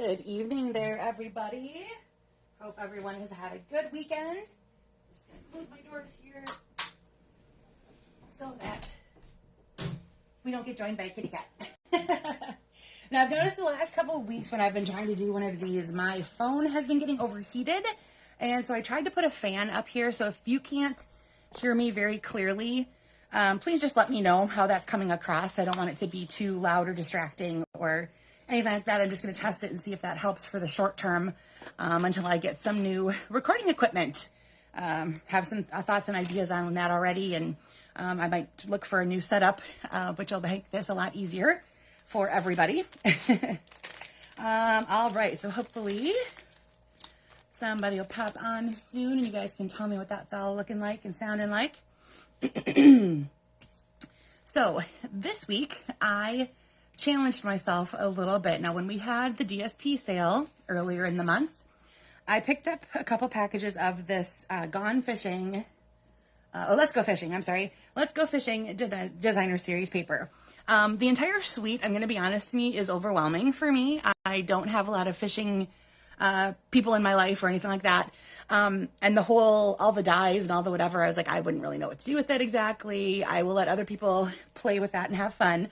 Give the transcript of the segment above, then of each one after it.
Good evening there, everybody. Hope everyone has had a good weekend. Just gonna close my doors here so that we don't get joined by a kitty cat. Now, I've noticed the last couple of weeks when I've been trying to do one of these, my phone has been getting overheated. And so I tried to put a fan up here. So if you can't hear me very clearly, please just let me know how that's coming across. I don't want it to be too loud or distracting or anything like that. I'm just going to test it and see if that helps for the short term until I get some new recording equipment. Have some thoughts and ideas on that already, and I might look for a new setup, which will make this a lot easier for everybody. All right, so hopefully somebody will pop on soon, and you guys can tell me what that's all looking like and sounding like. So this week, I challenged myself a little bit. Now, when we had the DSP sale earlier in the month, I picked up a couple packages of this Let's Go Fishing Designer Series paper. The entire suite, I'm going to be honest to me, is overwhelming for me. I don't have a lot of fishing people in my life or anything like that. And all the dyes and all the whatever, I was like, I wouldn't really know what to do with it exactly. I will let other people play with that and have fun.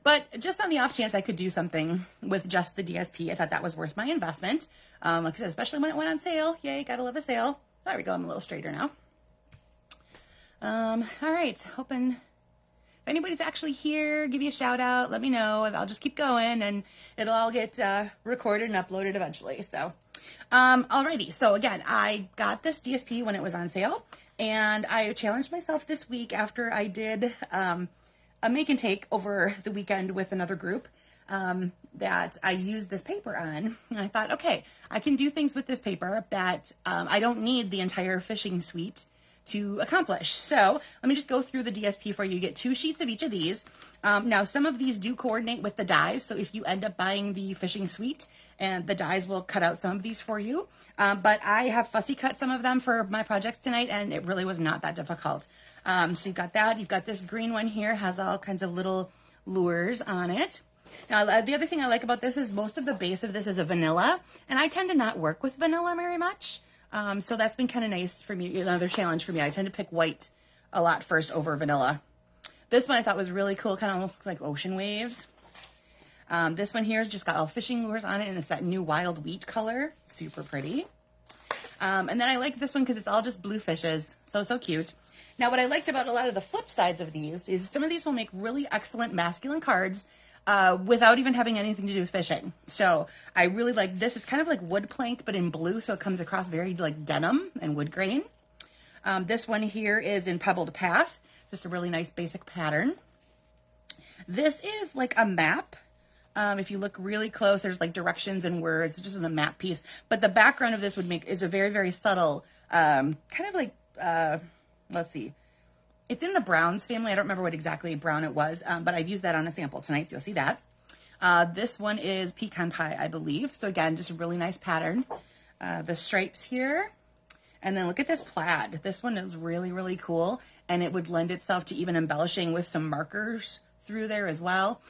But just on the off chance I could do something with just the DSP, I thought that was worth my investment. Like I said, especially when it went on sale. Yay, gotta love a sale. There we go, I'm a little straighter now. All right, hoping if anybody's actually here, give me a shout out, let me know. I'll just keep going and it'll all get recorded and uploaded eventually. So, alrighty. So again, I got this DSP when it was on sale, and I challenged myself this week after I did a make and take over the weekend with another group that I used this paper on. And I thought, okay, I can do things with this paper that I don't need the entire fishing suite to accomplish. So let me just go through the DSP for you. You get 2 sheets of each of these. Now, some of these do coordinate with the dies. So if you end up buying the fishing suite, and the dies will cut out some of these for you. But I have fussy cut some of them for my projects tonight, and it really was not that difficult. So you've got that. You've got this green one here, has all kinds of little lures on it. Now, the other thing I like about this is most of the base of this is a vanilla, and I tend to not work with vanilla very much. So that's been kind of nice for me, another challenge for me. I tend to pick white a lot first over vanilla. This one I thought was really cool, kind of almost looks like ocean waves. This one here has just got all fishing lures on it, and it's that new wild wheat color. Super pretty. And then I like this one because it's all just blue fishes. So cute. Now, what I liked about a lot of the flip sides of these is some of these will make really excellent masculine cards without even having anything to do with fishing. So I really like this. It's kind of like wood plank, but in blue, so it comes across very like denim and wood grain. This one here is in Pebbled Path, just a really nice basic pattern. This is like a map. If you look really close, there's like directions and words, just in a map piece. But the background of this is a very, very subtle, kind of like, let's see. It's in the Browns family. I don't remember what exactly brown it was, but I've used that on a sample tonight, so you'll see that. This one is pecan pie, I believe. So again, just a really nice pattern. The stripes here. And then look at this plaid. This one is really, really cool, and it would lend itself to even embellishing with some markers through there as well.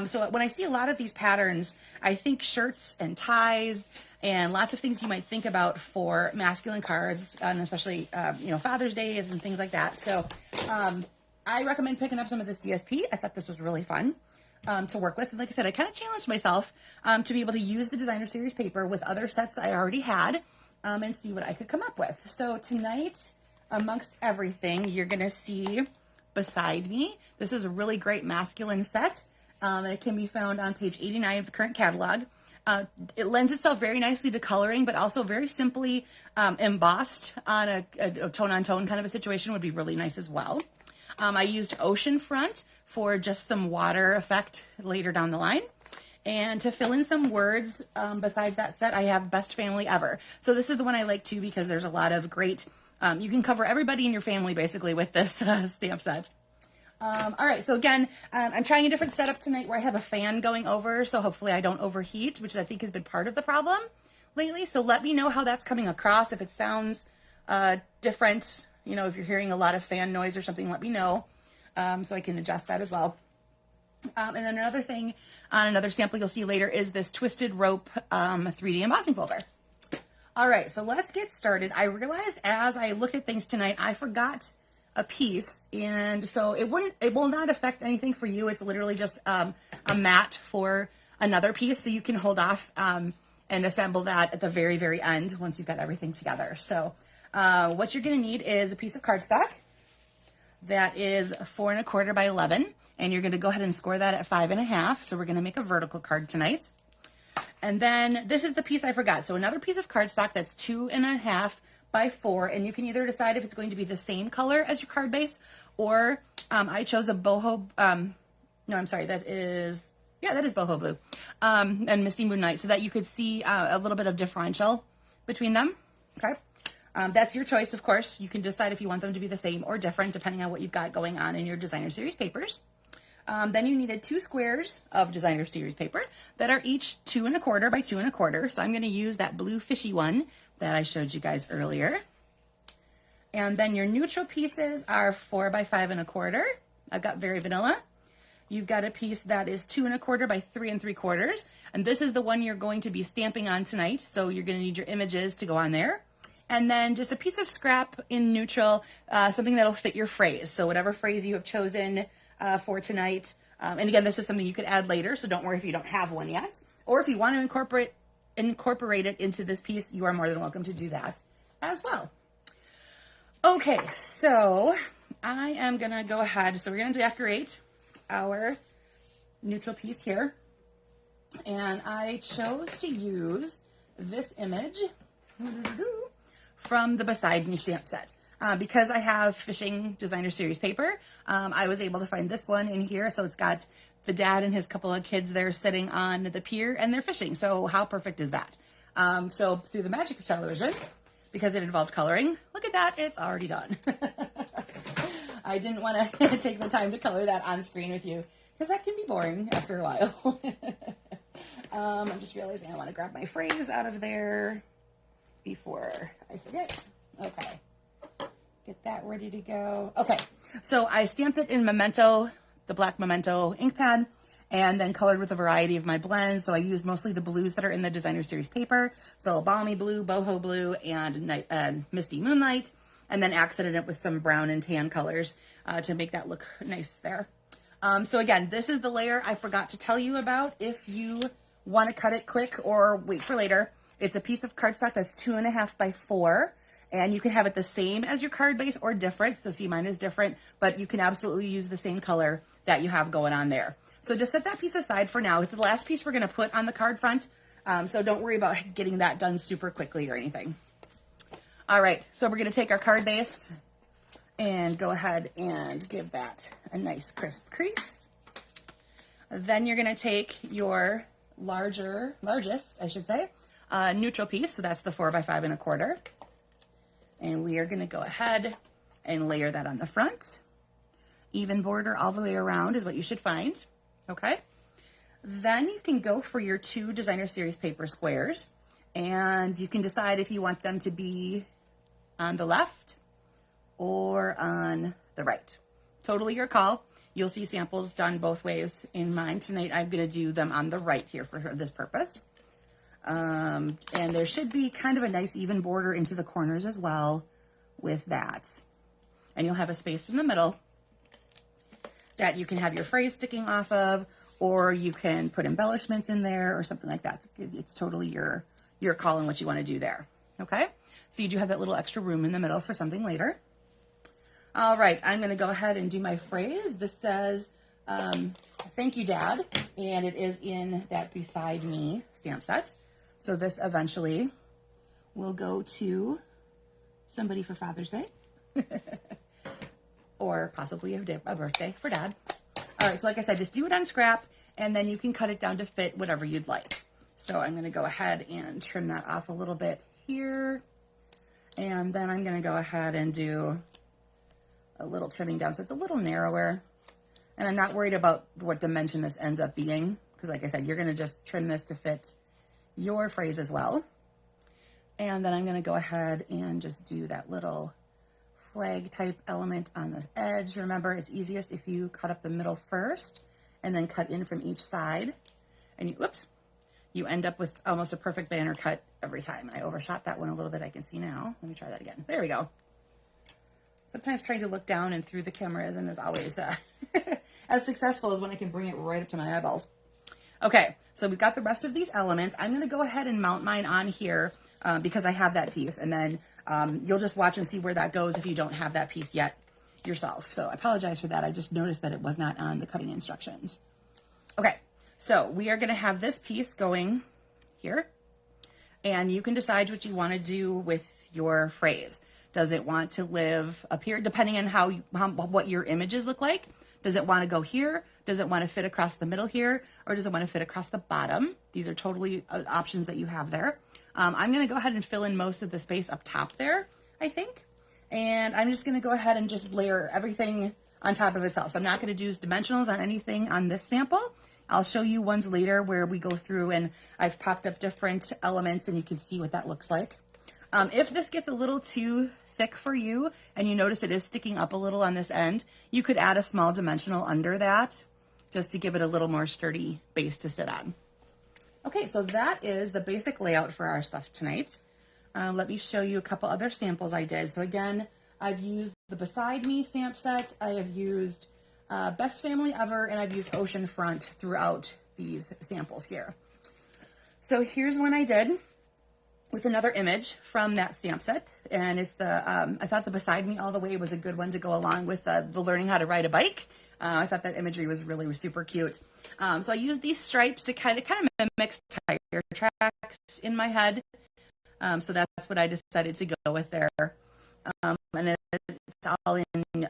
So when I see a lot of these patterns, I think shirts and ties and lots of things you might think about for masculine cards, and especially, Father's Days and things like that. So I recommend picking up some of this DSP. I thought this was really fun to work with. And like I said, I kind of challenged myself to be able to use the designer series paper with other sets I already had and see what I could come up with. So tonight, amongst everything, you're going to see beside me, this is a really great masculine set. It can be found on page 89 of the current catalog. It lends itself very nicely to coloring, but also very simply embossed on a tone-on-tone kind of a situation would be really nice as well. I used ocean front for just some water effect later down the line. And to fill in some words besides that set, I have Best Family Ever. So this is the one I like too because there's a lot of great, you can cover everybody in your family basically with this stamp set. All right, so again, I'm trying a different setup tonight where I have a fan going over, so hopefully I don't overheat, which I think has been part of the problem lately. So let me know how that's coming across. If it sounds different, if you're hearing a lot of fan noise or something, let me know so I can adjust that as well. And then another thing on another sample you'll see later is this twisted rope 3D embossing folder. All right, so let's get started. I realized as I looked at things tonight, I forgot a piece, and so it will not affect anything for you. It's literally just a mat for another piece, so you can hold off and assemble that at the very, very end once you've got everything together. So what you're gonna need is a piece of cardstock that is 4 1/4 by 11, and you're gonna go ahead and score that at 5 1/2. So we're gonna make a vertical card tonight. And then this is the piece I forgot. So another piece of cardstock that's 2 1/2 by 4, and you can either decide if it's going to be the same color as your card base, or I chose a boho, no, I'm sorry, that is boho blue, and Misty Moonlight, so that you could see a little bit of differential between them, okay? That's your choice, of course. You can decide if you want them to be the same or different, depending on what you've got going on in your designer series papers. Then you needed 2 squares of designer series paper that are each 2 1/4 by 2 1/4. So I'm going to use that blue fishy one that I showed you guys earlier. And then your neutral pieces are 4 by 5 1/4. I've got Very Vanilla. You've got a piece that is 2 1/4 by 3 3/4. And this is the one you're going to be stamping on tonight. So you're going to need your images to go on there. And then just a piece of scrap in neutral, something that'll fit your phrase. So whatever phrase you have chosen for tonight. And again, this is something you could add later, so don't worry if you don't have one yet. Or if you want to incorporate it into this piece, you are more than welcome to do that as well. Okay, so I am going to go ahead. So we're going to decorate our neutral piece here. And I chose to use this image from the Beside Me stamp set. Because I have fishing designer series paper, I was able to find this one in here. So it's got the dad and his couple of kids there sitting on the pier and they're fishing. So how perfect is that? So through the magic of television, because it involved coloring, look at that, it's already done. I didn't want to take the time to color that on screen with you because that can be boring after a while. I'm just realizing I want to grab my phrase out of there before I forget. Okay. Get that ready to go. Okay, so I stamped it in Memento, the black Memento ink pad, and then colored with a variety of my blends. So I used mostly the blues that are in the designer series paper. So Balmy Blue, Boho Blue, and Misty Moonlight, and then accented it with some brown and tan colors to make that look nice there. So again, this is the layer I forgot to tell you about. If you want to cut it quick or wait for later, it's a piece of cardstock that's 2 1/2 by 4. And you can have it the same as your card base or different. So see, mine is different, but you can absolutely use the same color that you have going on there. So just set that piece aside for now. It's the last piece we're going to put on the card front. So don't worry about getting that done super quickly or anything. All right, so we're going to take our card base and go ahead and give that a nice crisp crease. Then you're going to take your largest, I should say, neutral piece. So that's the 4 by 5 1/4. And we are going to go ahead and layer that on the front. Even border all the way around is what you should find. Okay. Then you can go for your 2 designer series paper squares, and you can decide if you want them to be on the left or on the right. Totally your call. You'll see samples done both ways in mine. Tonight I'm going to do them on the right here for this purpose. And there should be kind of a nice even border into the corners as well with that. And you'll have a space in the middle that you can have your phrase sticking off of, or you can put embellishments in there or something like that. It's totally your call on what you want to do there. Okay. So you do have that little extra room in the middle for something later. All right. I'm going to go ahead and do my phrase. This says, thank you, Dad. And it is in that Beside Me stamp set. So this eventually will go to somebody for Father's Day or possibly a birthday for Dad. All right, so like I said, just do it on scrap and then you can cut it down to fit whatever you'd like. So I'm going to go ahead and trim that off a little bit here. And then I'm going to go ahead and do a little trimming down so it's a little narrower. And I'm not worried about what dimension this ends up being because like I said, you're going to just trim this to fit your phrase as well. And then I'm going to go ahead and just do that little flag type element on the edge. Remember, it's easiest if you cut up the middle first and then cut in from each side. And you, whoops, you end up with almost a perfect banner cut every time. I overshot that one a little bit, I can see now. Let me try that again. There we go. Sometimes trying to look down and through the camera isn't as always as successful as when I can bring it right up to my eyeballs. Okay, so we've got the rest of these elements. I'm going to go ahead and mount mine on here because I have that piece, and then you'll just watch and see where that goes if you don't have that piece yet yourself. So I apologize for that. I just noticed that it was not on the cutting instructions. Okay, so we are going to have this piece going here, and you can decide what you want to do with your phrase. Does it want to live up here, depending on what your images look like? Does it want to go here? Does it want to fit across the middle here? Or does it want to fit across the bottom? These are totally options that you have there. I'm going to go ahead and fill in most of the space up top there, I think. And I'm just going to go ahead and just layer everything on top of itself. So I'm not going to use dimensionals on anything on this sample. I'll show you ones later where we go through and I've popped up different elements and you can see what that looks like. If this gets a little too thick for you and you notice it is sticking up a little on this end, you could add a small dimensional under that just to give it a little more sturdy base to sit on. Okay, so that is the basic layout for our stuff tonight. Let me show you a couple other samples I did. So again, I've used the Beside Me stamp set, I have used Best Family Ever, and I've used Ocean Front throughout these samples here. So here's one I did with another image from that stamp set, and it's the, I thought the Beside Me All the Way was a good one to go along with the learning how to ride a bike. I thought that imagery was really super cute. So I used these stripes to kind of mimic tire tracks in my head. So that's what I decided to go with there. And it's all in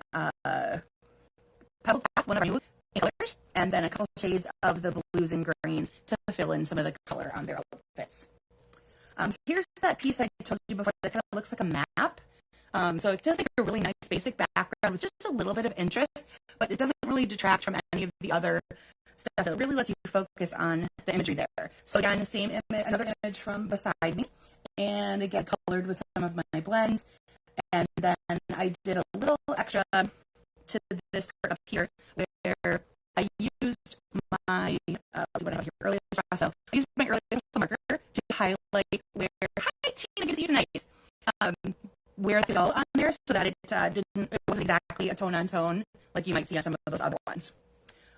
Pebble Path, one of our new colors, and then a couple shades of the blues and greens to fill in some of the color on their outfits. Here's that piece I told you before that kind of looks like a map. So it does make a really nice basic background with just a little bit of interest, but it doesn't really detract from any of the other stuff. It really lets you focus on the imagery there. So again, the same image, another image from Beside Me, and again, colored with some of my blends. And then I did a little extra to this part up here where I used my, what I have here, earlier espresso. I used my earlier espresso marker to highlight where, hi Tina, good to see you tonight. Where to go on there so that it wasn't exactly a tone on tone like you might see on some of those other ones.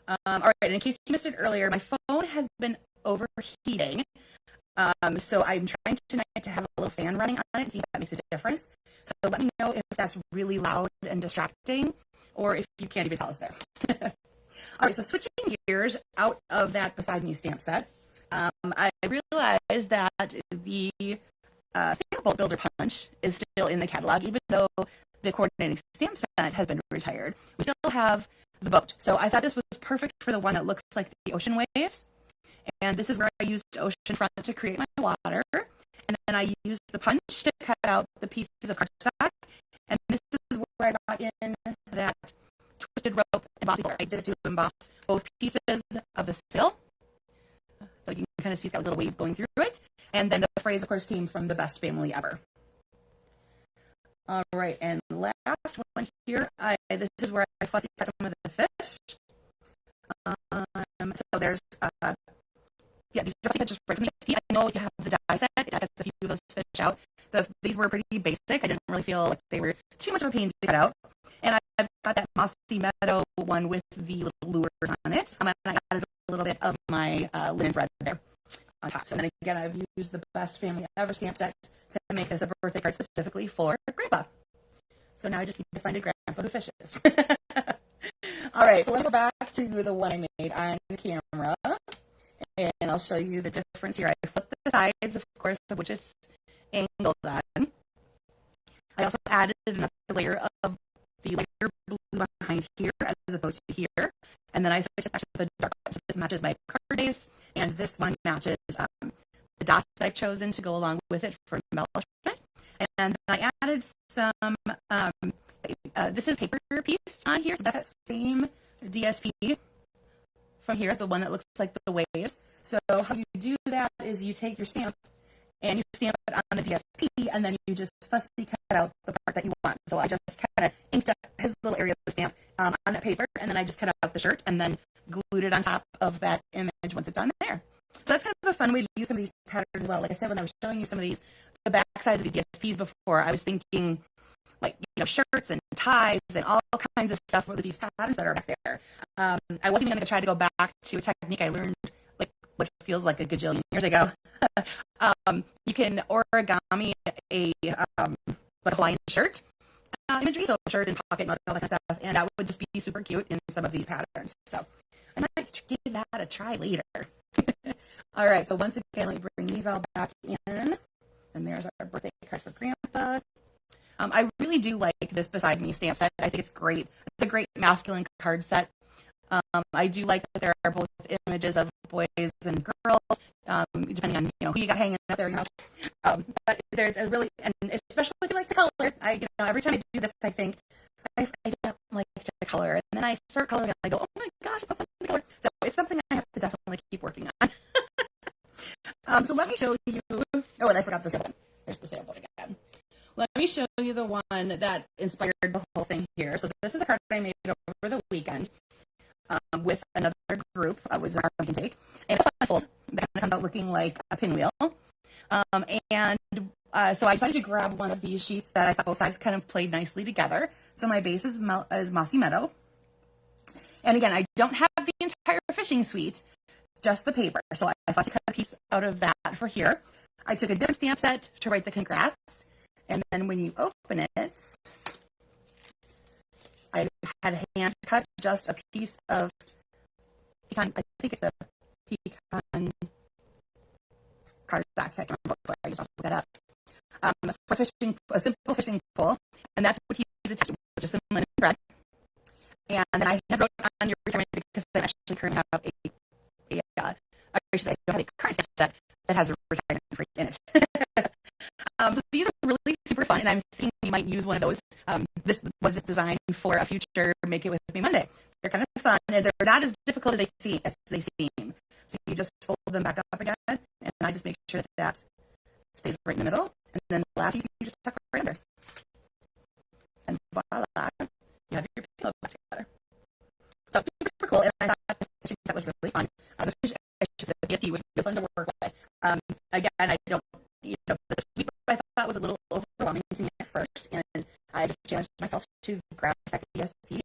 All right, and in case you missed it earlier, my phone has been overheating. So I'm trying tonight to have a little fan running on it and see if that makes a difference. So let me know if that's really loud and distracting or if you can't even tell us there. All right, so switching gears out of that Beside Me stamp set, I realized that the sample builder punch is still in the catalog, even though the coordinating stamp set has been retired. We still have the boat. So I thought this was perfect for the one that looks like the ocean waves. And this is where I used Ocean Front to create my water. And then I used the punch to cut out the pieces of cardstock. And this is where I brought in that twisted rope embossing color. I did it to emboss both pieces of the sail. So you can kind of see it's got a little wave going through it. And then the phrase, of course, came from the Best Family Ever. All right, and last one here, this is where I fussy cut some of the fish. So there's, yeah, these are just right from the XP. I know if you have the die set, it gets a few of those fish out. These were pretty basic. I didn't really feel like they were too much of a pain to cut out. And I've got that Mossy Meadow one with the little lures on it. And I added a little bit of my linen thread there on top. So then again, I've used the Best Family Ever stamp set to make this a birthday card specifically for Grandpa. So now I just need to find a grandpa who fishes. All right, so let me go back to the one I made on camera, and I'll show you the difference here. I flipped the sides, of course, of which it's angled on. I also added another layer of the lighter blue behind here as opposed to here. And then I switched this to the dark color. So this matches my card base, and this one matches the dots that I've chosen to go along with it for embellishment. And I added some, this is paper piece on here. So that's that same DSP from here, the one that looks like the waves. So how you do that is you take your stamp and you stamp it on the DSP, and then you just fussy cut out the part that you want. So I just kind of inked up his little area of the stamp on that paper, and then I just cut out the shirt, and then glued it on top of that image once it's on there. So that's kind of a fun way to use some of these patterns as well. Like I said, when I was showing you some of these, the back sides of the DSPs before, I was thinking like, shirts and ties and all kinds of stuff with these patterns that are back there. I wasn't even going to try to go back to a technique I learned like what feels like a gajillion years ago. You can origami a Hawaiian shirt imagery, so shirt and pocket and all that kind of stuff, and that would just be super cute in some of these patterns. So I might give that a try later. All right, so once again, let me bring these all back in, and there's our birthday card for Grandpa. I really do like this Beside Me stamp set. I think it's great. It's a great masculine card set. I do like that there are both images of boys and girls, depending on who you got hanging up there in your house. But there's a really, and especially if you like to color. Every time I do this, I think I don't like to color, and then I start coloring, and I go, oh my gosh, it's so fun to color. So it's something I have to definitely keep working on. So let me show you. Oh, and I forgot the sample. There's the sample again. Let me show you the one that inspired the whole thing here. So this is a card I made over the weekend with another group. It was an art we can take. And it's a fold that comes out looking like a pinwheel. So I decided to grab one of these sheets that I thought both sides kind of played nicely together. So my base is Mossy Meadow. And again, I don't have the entire fishing suite, just the paper. So I fussy cut a piece out of that for here. I took a different stamp set to write the congrats. And then when you open it, I had hand cut just a piece of pecan. I think it's a pecan cardstock. I can't remember what I just looked that up. For fishing, a simple fishing pole, and that's what he's attached to, just some linen thread. And then I had wrote on your retirement because I actually currently have a card set that has a retirement phrase in it. So these are really super fun, and I'm thinking you might use one of those, this design for a future Make It With Me Monday. They're kind of fun, and they're not as difficult as they seem. So you just fold them back up again, and I just make sure that stays right in the middle, and then the last piece you just tuck right under. And voila, you have your pillow back together. So super cool, and I thought this fishing set was really fun. The DSP was really fun to work with. Again, I don't, the sweep I thought was a little overwhelming to me at first, and I just challenged myself to grab a second DSP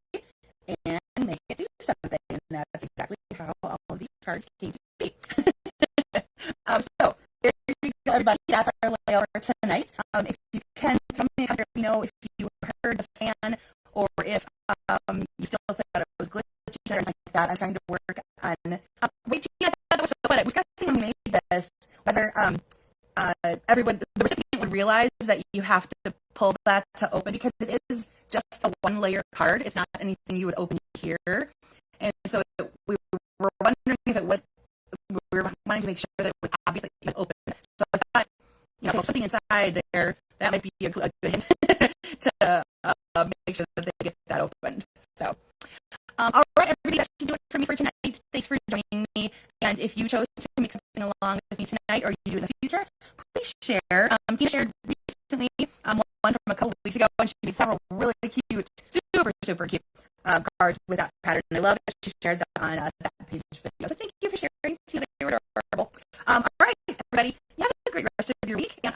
and make it do something, and that's exactly how all of these cards came to be. So there you go, everybody. That's our layout for tonight. If you can, tell me if you heard the fan, or if you still think that it was glitchy or anything like that. I'm trying to work on. Wait, I thought that was so fun. I was guessing when we made this whether everyone, the recipient, would realize that you have to pull that to open, because it is just a one-layer card. It's not anything you would open here, and so we were wondering if it was. We were wanting to make sure that it was obviously open. So I thought, something inside there that might be a good hint to make sure that they get that opened. So, all right, everybody, that should do it for me for tonight. Thanks for joining me. And if you chose to make something along with me tonight, or you do in the future, please share. Tina shared recently one from a couple weeks ago, and she made several really cute, super cute cards with that pattern. I love that she shared that on that page video. So thank you for sharing. Tina, they were adorable. All right, everybody, have a great rest of your week, and